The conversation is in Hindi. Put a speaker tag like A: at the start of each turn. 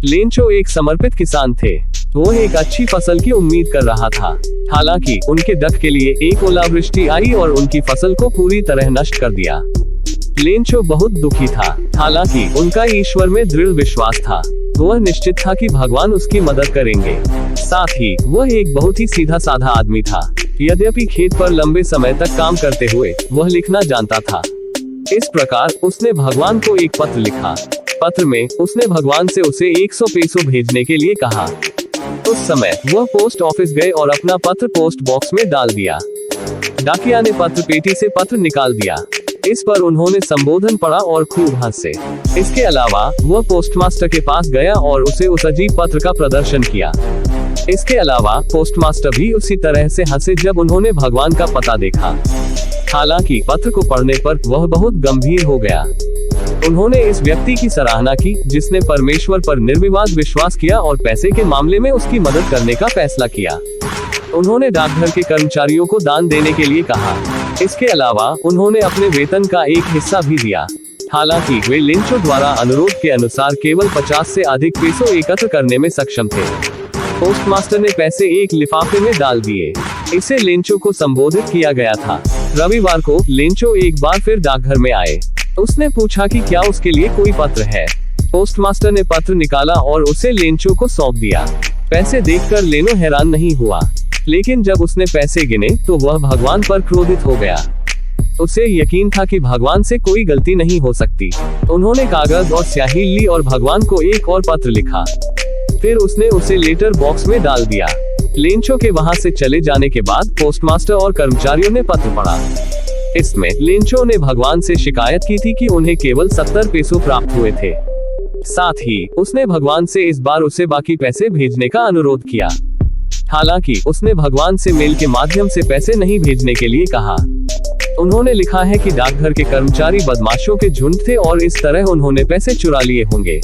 A: लेंचो एक समर्पित किसान थे। वो एक अच्छी फसल की उम्मीद कर रहा था। हालांकि उनके डक के लिए एक ओलावृष्टि आई और उनकी फसल को पूरी तरह नष्ट कर दिया। लेंचो बहुत दुखी था। हालांकि उनका ईश्वर में दृढ़ विश्वास था। वह निश्चित था कि भगवान उसकी मदद करेंगे। साथ ही वह एक बहुत ही सीधा साधा आदमी था। यद्यपि खेत पर लंबे समय तक काम करते हुए वह लिखना जानता था। इस प्रकार उसने भगवान को एक पत्र लिखा। पत्र में उसने भगवान से उसे 100 पेसो भेजने के लिए कहा। उस समय वह पोस्ट ऑफिस गए और अपना पत्र पोस्ट बॉक्स में डाल दिया। डाकिया ने पत्र पेटी से पत्र निकाल दिया। इस पर उन्होंने संबोधन पढ़ा और खूब हंसे। इसके अलावा वह पोस्टमास्टर के पास गया और उसे उस अजीब पत्र का प्रदर्शन किया। इसके अलावा पोस्टमास्टर भी उसी तरह से हंसे जब उन्होंने भगवान का पता देखा। हालांकि पत्र को पढ़ने पर वह बहुत गंभीर हो गया। उन्होंने इस व्यक्ति की सराहना की जिसने परमेश्वर पर निर्विवाद विश्वास किया और पैसे के मामले में उसकी मदद करने का फैसला किया। उन्होंने डाकघर के कर्मचारियों को दान देने के लिए कहा। इसके अलावा उन्होंने अपने वेतन का एक हिस्सा भी दिया। हालांकि वे लेंचो द्वारा अनुरोध के अनुसार केवल 50 से अधिक पेसो एकत्र करने में सक्षम थे। पोस्टमास्टर ने पैसे एक लिफाफे में डाल दिए। इसे लेंचो को संबोधित किया गया था। रविवार को लेंचो एक बार फिर डाकघर में आए। उसने पूछा कि क्या उसके लिए कोई पत्र है। पोस्टमास्टर ने पत्र निकाला और उसे लेंचो को सौंप दिया। पैसे देखकर लेनो हैरान नहीं हुआ, लेकिन जब उसने पैसे गिने तो वह भगवान पर क्रोधित हो गया। उसे यकीन था कि भगवान से कोई गलती नहीं हो सकती। उन्होंने कागज और स्याही ली और भगवान को एक और पत्र लिखा। फिर उसने उसे लेटर बॉक्स में डाल दिया। लेंचो के वहां से चले जाने के बाद पोस्टमास्टर और कर्मचारियों ने पत्र पढ़ा। इसमें लेंचो ने भगवान से शिकायत की थी कि उन्हें केवल 70 पेसो प्राप्त हुए थे। साथ ही उसने भगवान से इस बार उसे बाकी पैसे भेजने का अनुरोध किया। हालांकि उसने भगवान से मेल के माध्यम से पैसे नहीं भेजने के लिए कहा। उन्होंने लिखा है कि डाकघर के कर्मचारी बदमाशों के झुंड थे और इस तरह उन्होंने पैसे चुरा लिए होंगे।